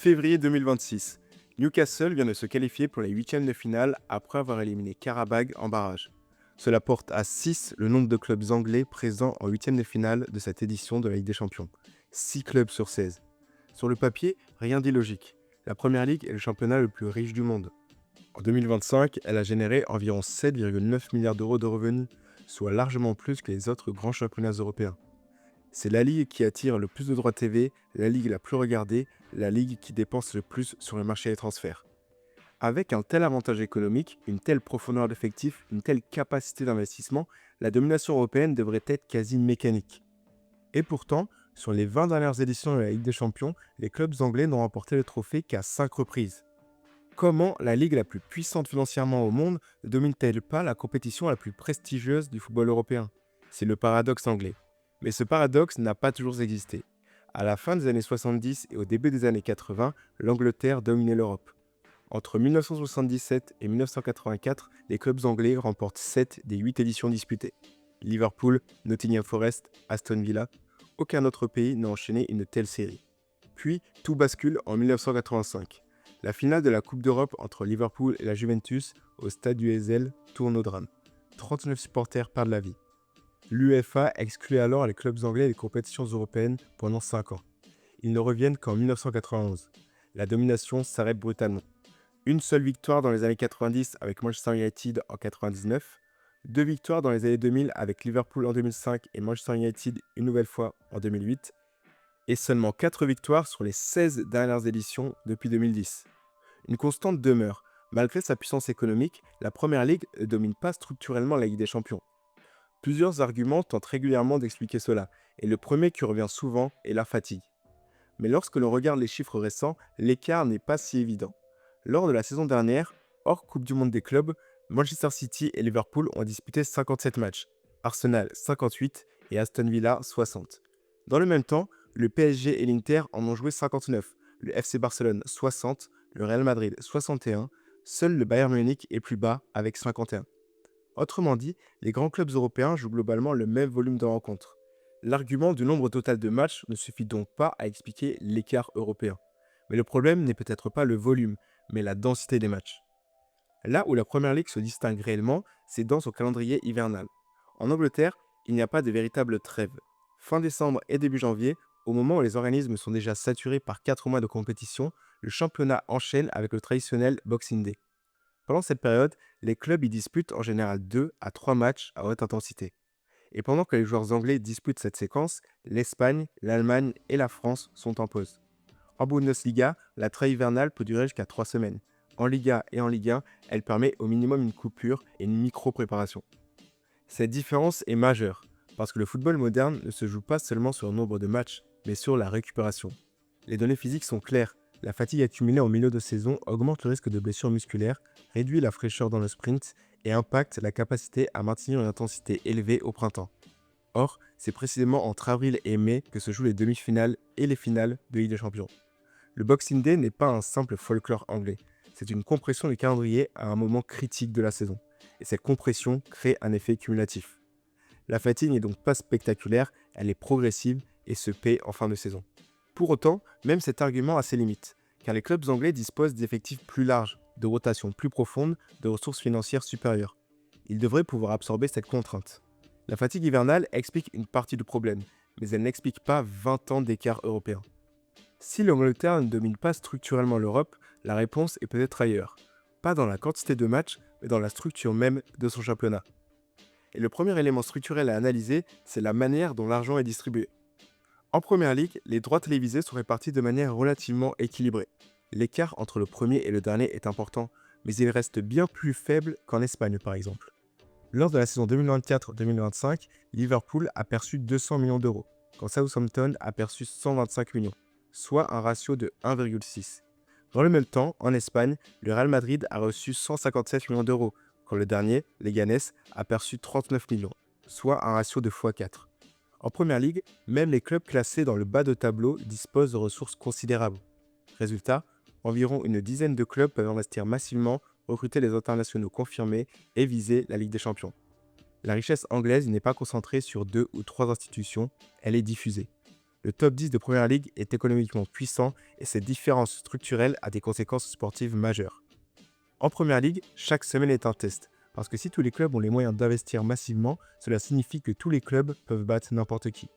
Février 2026. Newcastle vient de se qualifier pour les huitièmes de finale après avoir éliminé Karabag en barrage. Cela porte à 6 le nombre de clubs anglais présents en huitièmes de finale de cette édition de la Ligue des Champions. 6 clubs sur 16. Sur le papier, rien d'illogique. La Première Ligue est le championnat le plus riche du monde. En 2025, elle a généré environ 7,9 milliards d'euros de revenus, soit largement plus que les autres grands championnats européens. C'est la ligue qui attire le plus de droits TV, la ligue la plus regardée, la ligue qui dépense le plus sur le marché des transferts. Avec un tel avantage économique, une telle profondeur d'effectifs, une telle capacité d'investissement, la domination européenne devrait être quasi mécanique. Et pourtant, sur les 20 dernières éditions de la Ligue des Champions, les clubs anglais n'ont remporté le trophée qu'à 5 reprises. Comment la ligue la plus puissante financièrement au monde ne domine-t-elle pas la compétition la plus prestigieuse du football européen? C'est le paradoxe anglais. Mais ce paradoxe n'a pas toujours existé. À la fin des années 70 et au début des années 80, l'Angleterre dominait l'Europe. Entre 1977 et 1984, les clubs anglais remportent 7 des 8 éditions disputées. Liverpool, Nottingham Forest, Aston Villa, aucun autre pays n'a enchaîné une telle série. Puis, tout bascule en 1985. La finale de la Coupe d'Europe entre Liverpool et la Juventus au stade du Heysel tourne au drame. 39 supporters perdent la vie. L'UEFA exclut alors les clubs anglais des compétitions européennes pendant 5 ans. Ils ne reviennent qu'en 1991. La domination s'arrête brutalement. Une seule victoire dans les années 90 avec Manchester United en 99, 2 victoires dans les années 2000 avec Liverpool en 2005 et Manchester United une nouvelle fois en 2008, et seulement 4 victoires sur les 16 dernières éditions depuis 2010. Une constante demeure. Malgré sa puissance économique, la Première Ligue ne domine pas structurellement la Ligue des Champions. Plusieurs arguments tentent régulièrement d'expliquer cela, et le premier qui revient souvent est la fatigue. Mais lorsque l'on regarde les chiffres récents, l'écart n'est pas si évident. Lors de la saison dernière, hors Coupe du Monde des clubs, Manchester City et Liverpool ont disputé 57 matchs, Arsenal 58 et Aston Villa 60. Dans le même temps, le PSG et l'Inter en ont joué 59, le FC Barcelone 60, le Real Madrid 61, seul le Bayern Munich est plus bas avec 51. Autrement dit, les grands clubs européens jouent globalement le même volume de rencontres. L'argument du nombre total de matchs ne suffit donc pas à expliquer l'écart européen. Mais le problème n'est peut-être pas le volume, mais la densité des matchs. Là où la Première Ligue se distingue réellement, c'est dans son calendrier hivernal. En Angleterre, il n'y a pas de véritable trêve. Fin décembre et début janvier, au moment où les organismes sont déjà saturés par 4 mois de compétition, le championnat enchaîne avec le traditionnel Boxing Day. Pendant cette période, les clubs y disputent en général 2 à 3 matchs à haute intensité. Et pendant que les joueurs anglais disputent cette séquence, l'Espagne, l'Allemagne et la France sont en pause. En Bundesliga, la trêve hivernale peut durer jusqu'à 3 semaines. En Liga et en Ligue 1, elle permet au minimum une coupure et une micro-préparation. Cette différence est majeure, parce que le football moderne ne se joue pas seulement sur le nombre de matchs, mais sur la récupération. Les données physiques sont claires. La fatigue accumulée en milieu de saison augmente le risque de blessures musculaires, réduit la fraîcheur dans le sprint et impacte la capacité à maintenir une intensité élevée au printemps. Or, c'est précisément entre avril et mai que se jouent les demi-finales et les finales de Ligue des Champions. Le Boxing Day n'est pas un simple folklore anglais, c'est une compression du calendrier à un moment critique de la saison. Et cette compression crée un effet cumulatif. La fatigue n'est donc pas spectaculaire, elle est progressive et se paie en fin de saison. Pour autant, même cet argument a ses limites, car les clubs anglais disposent d'effectifs plus larges, de rotations plus profondes, de ressources financières supérieures. Ils devraient pouvoir absorber cette contrainte. La fatigue hivernale explique une partie du problème, mais elle n'explique pas 20 ans d'écart européen. Si l'Angleterre ne domine pas structurellement l'Europe, la réponse est peut-être ailleurs. Pas dans la quantité de matchs, mais dans la structure même de son championnat. Et le premier élément structurel à analyser, c'est la manière dont l'argent est distribué. En Première Ligue, les droits télévisés sont répartis de manière relativement équilibrée. L'écart entre le premier et le dernier est important, mais il reste bien plus faible qu'en Espagne par exemple. Lors de la saison 2024-2025, Liverpool a perçu 200 millions d'euros, quand Southampton a perçu 125 millions, soit un ratio de 1,6. Dans le même temps, en Espagne, le Real Madrid a reçu 157 millions d'euros, quand le dernier, Leganés, a perçu 39 millions, soit un ratio de x4. En Première Ligue, même les clubs classés dans le bas de tableau disposent de ressources considérables. Résultat, environ une dizaine de clubs peuvent investir massivement, recruter les internationaux confirmés et viser la Ligue des Champions. La richesse anglaise n'est pas concentrée sur 2 ou 3 institutions, elle est diffusée. Le top 10 de Première Ligue est économiquement puissant et cette différence structurelle a des conséquences sportives majeures. En Première Ligue, chaque semaine est un test, parce que si tous les clubs ont les moyens d'investir massivement, cela signifie que tous les clubs peuvent battre n'importe qui.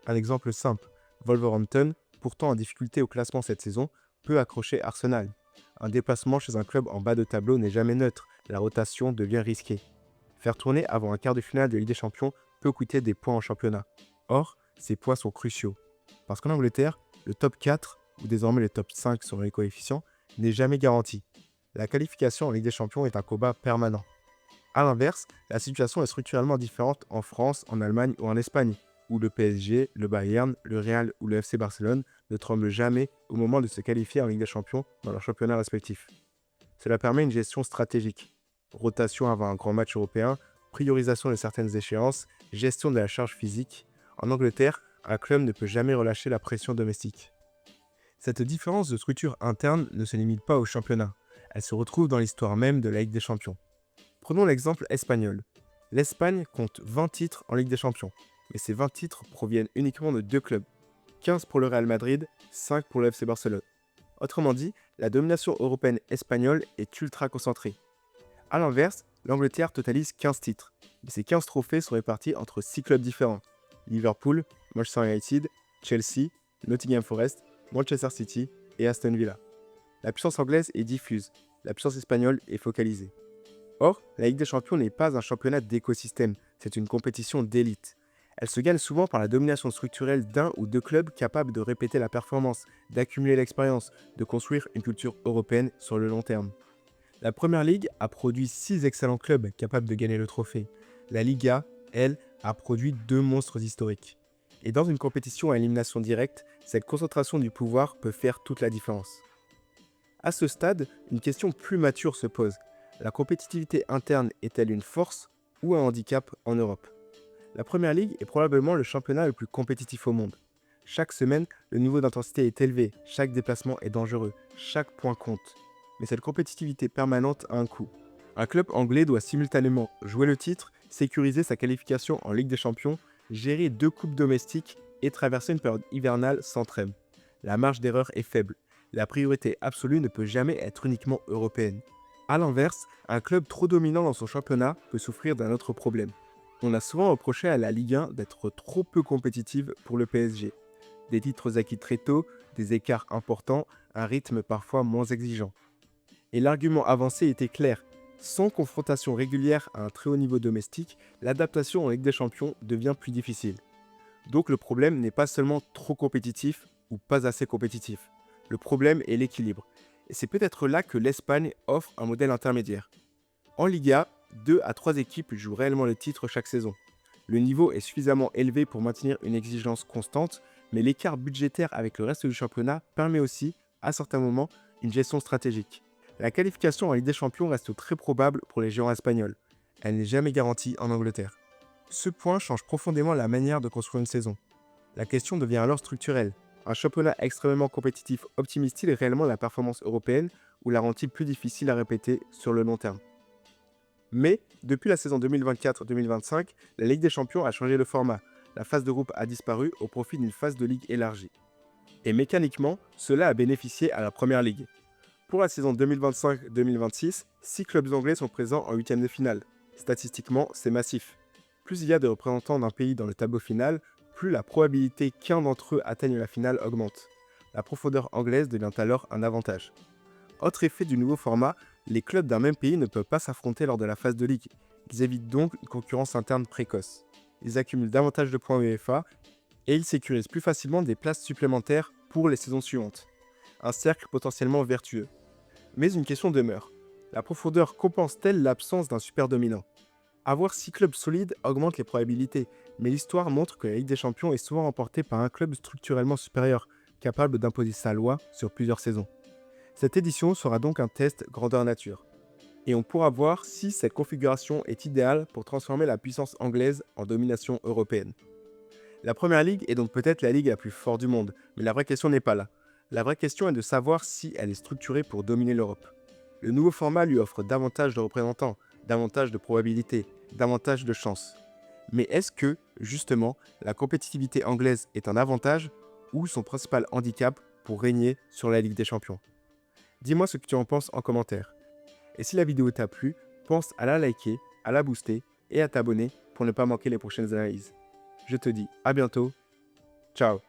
Un exemple simple, Wolverhampton, pourtant en difficulté au classement cette saison, peut accrocher Arsenal. Un déplacement chez un club en bas de tableau n'est jamais neutre, la rotation devient risquée. Faire tourner avant un quart de finale de Ligue des Champions peut coûter des points en championnat. Or, ces points sont cruciaux. Parce qu'en Angleterre, le top 4, ou désormais le top 5 selon les coefficients, n'est jamais garanti. La qualification en Ligue des Champions est un combat permanent. A l'inverse, la situation est structurellement différente en France, en Allemagne ou en Espagne, où le PSG, le Bayern, le Real ou le FC Barcelone ne tremblent jamais au moment de se qualifier en Ligue des Champions dans leurs championnats respectifs. Cela permet une gestion stratégique. Rotation avant un grand match européen, priorisation de certaines échéances, gestion de la charge physique. En Angleterre, un club ne peut jamais relâcher la pression domestique. Cette différence de structure interne ne se limite pas au championnat. Elle se retrouve dans l'histoire même de la Ligue des Champions. Prenons l'exemple espagnol. L'Espagne compte 20 titres en Ligue des Champions, mais ces 20 titres proviennent uniquement de 2 clubs. 15 pour le Real Madrid, 5 pour le FC Barcelone. Autrement dit, la domination européenne espagnole est ultra concentrée. A l'inverse, l'Angleterre totalise 15 titres, mais ces 15 trophées sont répartis entre 6 clubs différents. Liverpool, Manchester United, Chelsea, Nottingham Forest, Manchester City et Aston Villa. La puissance anglaise est diffuse, la puissance espagnole est focalisée. Or, la Ligue des Champions n'est pas un championnat d'écosystème, c'est une compétition d'élite. Elle se gagne souvent par la domination structurelle d'un ou deux clubs capables de répéter la performance, d'accumuler l'expérience, de construire une culture européenne sur le long terme. La Première Ligue a produit 6 excellents clubs capables de gagner le trophée. La Liga, elle, a produit 2 monstres historiques. Et dans une compétition à élimination directe, cette concentration du pouvoir peut faire toute la différence. À ce stade, une question plus mature se pose. La compétitivité interne est-elle une force ou un handicap en Europe ? La Première Ligue est probablement le championnat le plus compétitif au monde. Chaque semaine, le niveau d'intensité est élevé, chaque déplacement est dangereux, chaque point compte. Mais cette compétitivité permanente a un coût. Un club anglais doit simultanément jouer le titre, sécuriser sa qualification en Ligue des Champions, gérer 2 coupes domestiques et traverser une période hivernale sans trêve. La marge d'erreur est faible. La priorité absolue ne peut jamais être uniquement européenne. A l'inverse, un club trop dominant dans son championnat peut souffrir d'un autre problème. On a souvent reproché à la Ligue 1 d'être trop peu compétitive pour le PSG. Des titres acquis très tôt, des écarts importants, un rythme parfois moins exigeant. Et l'argument avancé était clair. Sans confrontation régulière à un très haut niveau domestique, l'adaptation en Ligue des Champions devient plus difficile. Donc le problème n'est pas seulement trop compétitif ou pas assez compétitif. Le problème est l'équilibre. Et c'est peut-être là que l'Espagne offre un modèle intermédiaire. En Liga, 2 à 3 équipes jouent réellement le titre chaque saison. Le niveau est suffisamment élevé pour maintenir une exigence constante, mais l'écart budgétaire avec le reste du championnat permet aussi, à certains moments, une gestion stratégique. La qualification en Ligue des Champions reste très probable pour les géants espagnols. Elle n'est jamais garantie en Angleterre. Ce point change profondément la manière de construire une saison. La question devient alors structurelle. Un championnat extrêmement compétitif optimise-t-il réellement la performance européenne ou la rend-il plus difficile à répéter sur le long terme ? Mais, depuis la saison 2024-2025, la Ligue des Champions a changé de format. La phase de groupe a disparu au profit d'une phase de ligue élargie. Et mécaniquement, cela a bénéficié à la Première Ligue. Pour la saison 2025-2026, 6 clubs anglais sont présents en huitième de finale. Statistiquement, c'est massif. Plus il y a de représentants d'un pays dans le tableau final, plus la probabilité qu'un d'entre eux atteigne la finale augmente. La profondeur anglaise devient alors un avantage. Autre effet du nouveau format, les clubs d'un même pays ne peuvent pas s'affronter lors de la phase de ligue. Ils évitent donc une concurrence interne précoce. Ils accumulent davantage de points UEFA et ils sécurisent plus facilement des places supplémentaires pour les saisons suivantes. Un cercle potentiellement vertueux. Mais une question demeure. La profondeur compense-t-elle l'absence d'un super dominant ? Avoir 6 clubs solides augmente les probabilités, mais l'histoire montre que la Ligue des Champions est souvent remportée par un club structurellement supérieur, capable d'imposer sa loi sur plusieurs saisons. Cette édition sera donc un test grandeur nature. Et on pourra voir si cette configuration est idéale pour transformer la puissance anglaise en domination européenne. La Première Ligue est donc peut-être la ligue la plus forte du monde, mais la vraie question n'est pas là. La vraie question est de savoir si elle est structurée pour dominer l'Europe. Le nouveau format lui offre davantage de représentants, davantage de probabilités, davantage de chances. Mais est-ce que, justement, la compétitivité anglaise est un avantage où son principal handicap pour régner sur la Ligue des Champions? Dis-moi ce que tu en penses en commentaire. Et si la vidéo t'a plu, pense à la liker, à la booster et à t'abonner pour ne pas manquer les prochaines analyses. Je te dis à bientôt. Ciao.